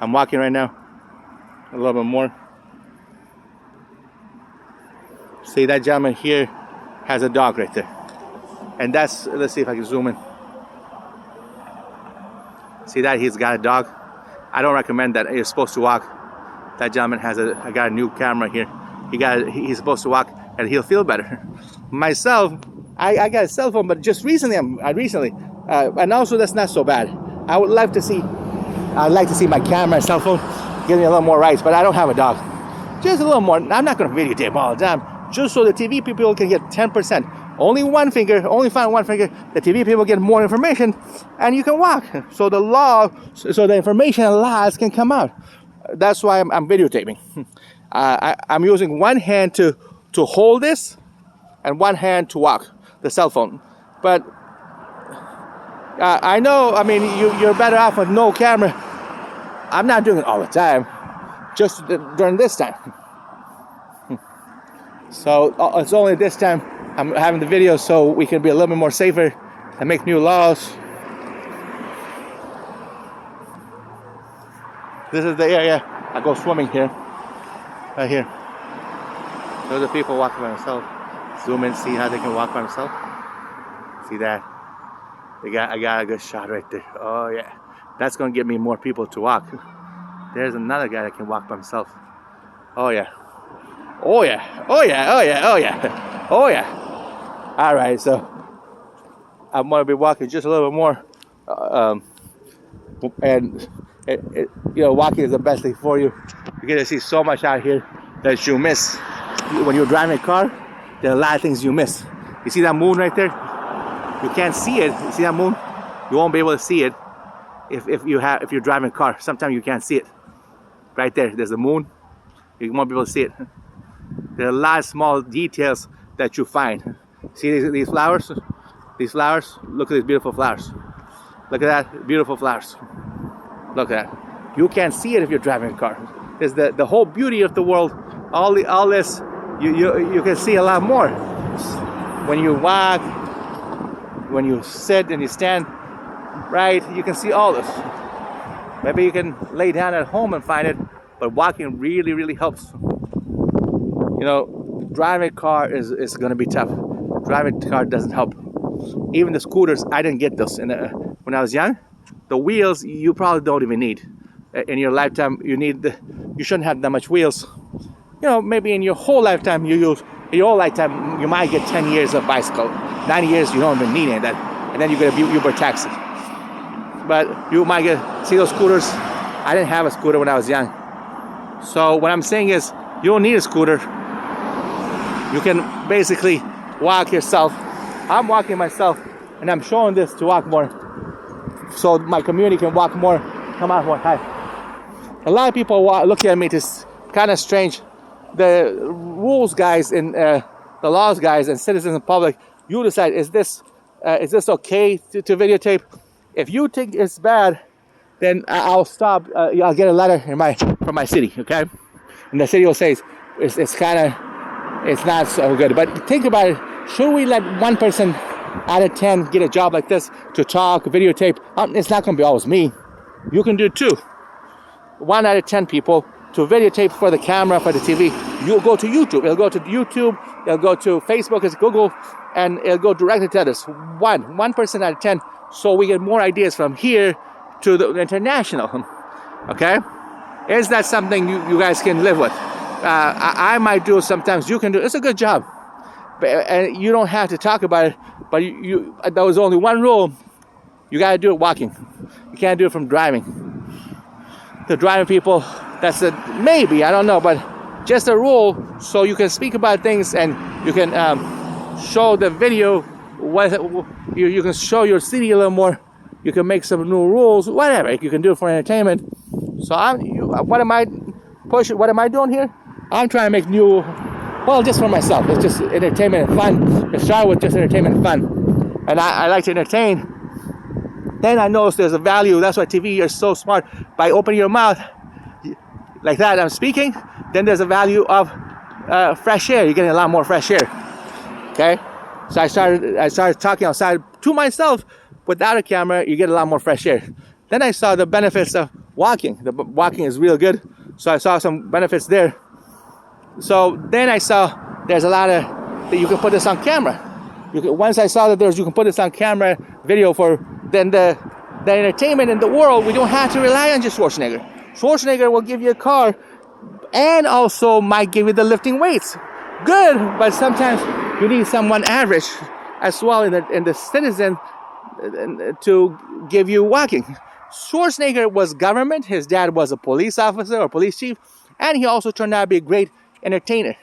I'm walking right now. A little bit more. See, that gentleman here has a dog right there. And that's, let's see if I can zoom in. See that? He's got a dog. I don't recommend that. You're supposed to walk. That gentleman has I got a new camera here. He's supposed to walk and he'll feel better. Myself, I got a cell phone, but just recently, and also that's not so bad. I'd like to see my camera and cell phone give me a little more rights, but I don't have a dog. Just a little more. I'm not going to videotape all the time, just so the TV people can get 10%. Only one finger, only find one finger. The TV people get more information, and you can walk. So the information and laws can come out. That's why I'm videotaping. I'm using one hand to hold this, and one hand to walk the cell phone. But I know, I mean, you're better off with no camera. I'm not doing it all the time, just during this time. So it's only this time I'm having the video so we can be a little bit more safer and make new laws. This is the area I go swimming here, right here. Those are people walking by themselves. Zoom in, see how they can walk by themselves. See that? I got a good shot right there. Oh yeah, that's gonna get me more people to walk. There's another guy that can walk by himself. Oh yeah. Oh yeah. Oh yeah. Oh yeah. Oh yeah. Oh yeah. All right, so I'm gonna be walking just a little bit more, and walking is the best thing for you. You're gonna see so much out here that you miss when you're driving a car. There are a lot of things you miss. You see that moon right there? You can't see it. You see that moon? You won't be able to see it if you're driving a car. Sometimes you can't see it. Right there, there's the moon. You won't be able to see it. There are a lot of small details that you find. See these flowers? These flowers? Look at these beautiful flowers. Look at that, beautiful flowers. Look at that. You can't see it if you're driving a car. It's the whole beauty of the world. All this, you can see a lot more. When you walk, when you sit and you stand, right, you can see all this. Maybe you can lay down at home and find it, but walking really, really helps. Driving a car is going to be tough. Driving a car doesn't help. Even the scooters, I didn't get those. When I was young, the wheels you probably don't even need. In your lifetime, you shouldn't have that much wheels. Maybe in your whole lifetime, you might get 10 years of bicycle. 9 years, you don't even need any of that. And then you get a Uber taxi. But you might see those scooters. I didn't have a scooter when I was young. So what I'm saying is, you don't need a scooter. You can basically walk yourself. I'm walking myself, and I'm showing this to walk more, so my community can walk more. Come on, more. Hi. A lot of people looking at me. It's kind of strange. The rules guys and the laws guys and citizens in public, you decide, is this okay to videotape? If you think it's bad, then I'll stop. I'll get a letter from my city, okay? And the city will say it's not so good. But think about it. Should we let one person out of 10 get a job like this to talk, videotape? It's not going to be always me. You can do it too. 1 out of 10 people to videotape for the camera, for the TV. You'll go to YouTube. It'll go to YouTube. It'll go to Facebook. It's Google. And it'll go directly to others. One person out of 10. So we get more ideas from here to the international. Okay? Is that something you guys can live with? I might do it sometimes. You can do it. It's a good job. And you don't have to talk about it. But there was only one rule. You got to do it walking. You can't do it from driving. The driving people, that's maybe, I don't know, but just a rule so you can speak about things and you can show the video. You can show your city a little more. You can make some new rules, whatever. You can do it for entertainment. So what am I doing here? I'm trying to make new, just for myself. It's just entertainment and fun. It started with just entertainment and fun. And I like to entertain. Then I noticed there's a value. That's why TV is so smart. By opening your mouth like that, I'm speaking, then there's a value of fresh air. You're getting a lot more fresh air. Okay? So I started talking outside to myself. Without a camera, you get a lot more fresh air. Then I saw the benefits of walking. The walking is real good. So I saw some benefits there. So then I saw there's a lot of that you can put this on camera. Once I saw that you can put this on camera video for then the entertainment in the world, we don't have to rely on just Schwarzenegger. Schwarzenegger will give you a car and also might give you the lifting weights. Good, but sometimes you need someone average as well in the citizen to give you walking. Schwarzenegger was government. His dad was a police officer or police chief, and he also turned out to be a great entertainer.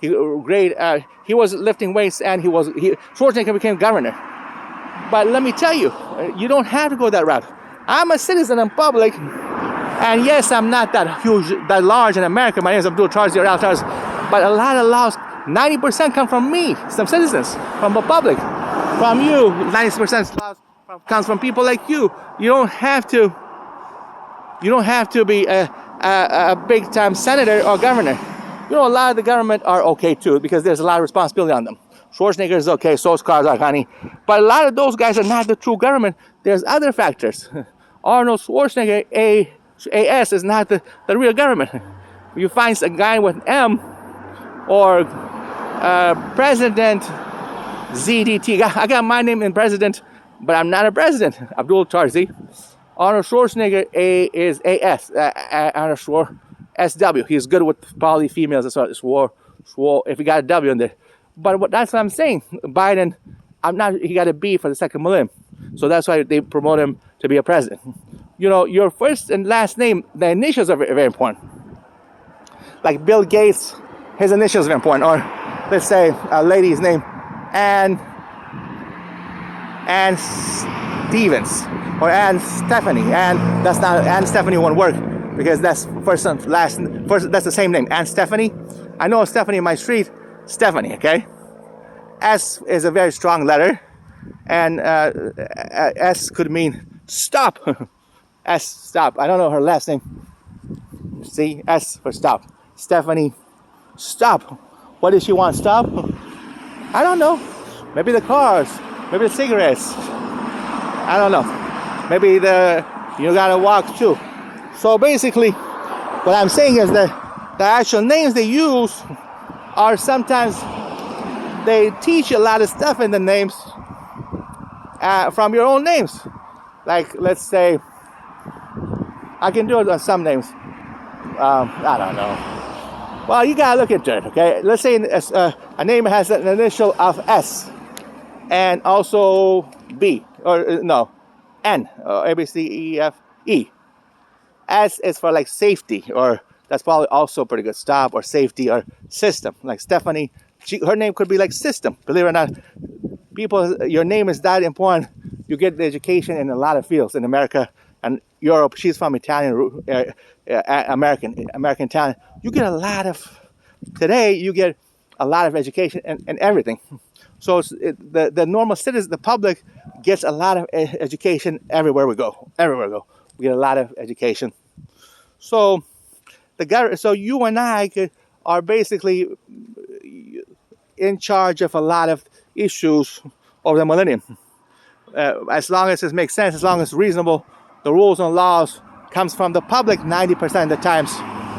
He was lifting weights, and Schwarzenegger became governor. But let me tell you, you don't have to go that route. I'm a citizen in public, and yes, I'm not that huge, that large in America. My name is Abdull Tarzi or Abdull Tarzi, but a lot of laws, 90% come from me, some citizens, from the public, from you. 90% laws comes from people like you. You don't have to be a big time senator or governor. You know, a lot of the government are okay too, because there's a lot of responsibility on them. Schwarzenegger is okay, so's cars are honey. But a lot of those guys are not the true government. There's other factors. Arnold Schwarzenegger, AS, is not the real government. You find a guy with M, or President ZDT. I got my name in president, but I'm not a president. Abdull Tarzi. Arnold Schwarzenegger, A is AS. Arnold Schwarzenegger, SW. He's good with probably females. That's what swore. If he got a W in there. But that's what I'm saying. Biden, he got a B for the second millennium. So that's why they promote him to be a president. You know, your first and last name, the initials are very, very important. Like Bill Gates, his initials are important. Or let's say a lady's name, Ann Stevens, or Ann Stephanie. Ann Stephanie won't work, because that's first and last. That's the same name, Ann Stephanie. I know Stephanie in my street, Stephanie. Okay, S is a very strong letter, and S could mean stop. S, stop. I don't know her last name. See, S for stop. Stephanie, stop. What does she want? Stop? I don't know. Maybe the cars. Maybe the cigarettes. I don't know. Maybe you gotta walk too. So basically, what I'm saying is that the actual names they use are sometimes, they teach you a lot of stuff in the names from your own names. Like, let's say, I can do it on some names. I don't know. Well, you gotta look into it, okay? Let's say a name has an initial of S, and also B, or no, N, or A, B, C, E, F, E. S is for like safety, or that's probably also pretty good. Stop, or safety, or system. Like Stephanie, her name could be like system. Believe it or not, your name is that important. You get the education in a lot of fields in America and Europe. She's from Italian, American Italian. You get a lot of education and everything. So the normal citizen, the public, gets a lot of education everywhere we go. We get a lot of education. So you and I are basically in charge of a lot of issues over the millennium. As long as it makes sense, as long as it's reasonable, the rules and laws comes from the public 90% of the times,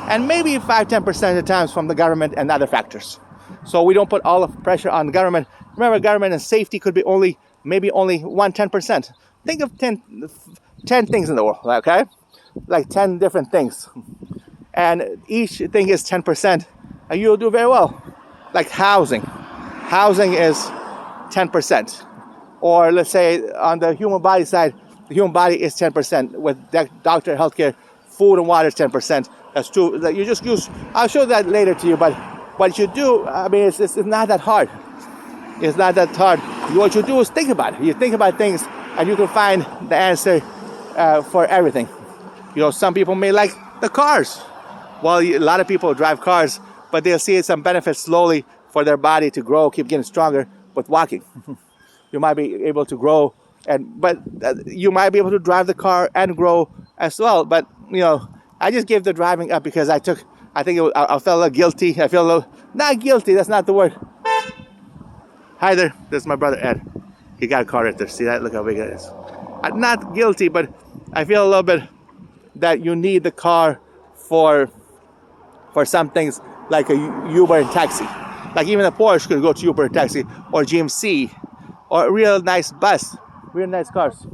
and maybe 5-10% of the times from the government and other factors. So we don't put all of pressure on the government. Remember, government and safety could be maybe only 1-10%. Think of 10 things in the world, okay? Like 10 different things. And each thing is 10%, and you'll do very well. Like housing. Housing is 10%. Or let's say on the human body side, the human body is 10%. With doctor, healthcare, food and water is 10%. That's true. You just use, I'll show that later to you, but what you do, I mean, it's not that hard. It's not that hard. What you do is think about it. You think about things, and you can find the answer for everything. You know, some people may like the cars. Well, a lot of people drive cars, but they'll see some benefits slowly for their body to grow, keep getting stronger with walking. You might be able to grow, but you might be able to drive the car and grow as well. But you know, I just gave the driving up because I felt a little guilty. I feel a little, not guilty, that's not the word. Hi there, this is my brother Ed. He got a car right there. See that? Look how big it is. I'm not guilty, but I feel a little bit that you need the car for some things like a Uber and taxi. Like even a Porsche could go to Uber and taxi, or GMC, or a real nice bus, real nice cars.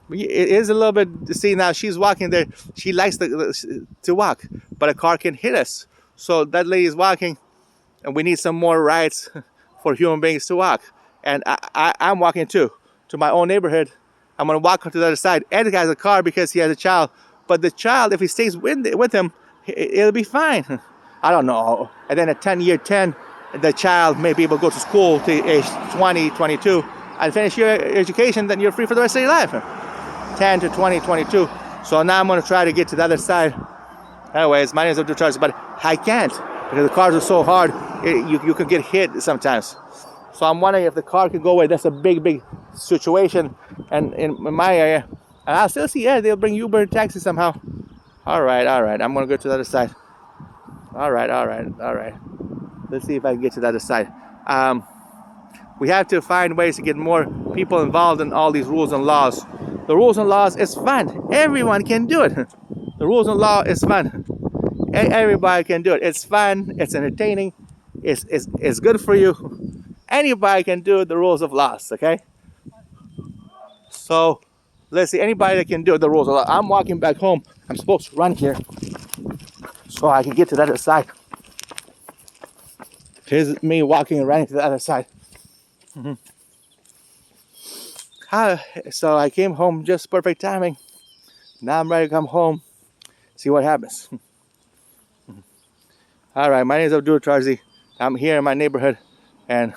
It is a little bit, see now she's walking there, she likes to walk, but a car can hit us. So that lady is walking, and we need some more rights for human beings to walk. And I'm walking too, to my own neighborhood. I'm gonna walk to the other side. Ed has a car because he has a child, but the child, if he stays with him, it'll be fine. I don't know. And then at 10, the child may be able to go to school to age 20, 22, and finish your education, then you're free for the rest of your life. 10 to 20, 22. So now I'm going to try to get to the other side. Anyways, my name is Abdull Tarzi, but I can't because the cars are so hard, you could get hit sometimes. So I'm wondering if the car could go away. That's a big situation and in my area. And I'll still see, they'll bring Uber and taxi somehow. All right. I'm going to go to the other side. All right. Let's see if I can get to the other side. We have to find ways to get more people involved in all these rules and laws. The rules and laws is fun. Everyone can do it. The rules and law is fun. Everybody can do it. It's fun. It's entertaining. It's good for you. Anybody can do the rules of laws, okay? So, let's see. Anybody that can do the rules of law. I'm walking back home. I'm supposed to run here so I can get to the other side. Here's me walking and running to the other side. So I came home just perfect timing. Now I'm ready to come home, see what happens. All right, my name is Abdull Tarzi. I'm here in my neighborhood, and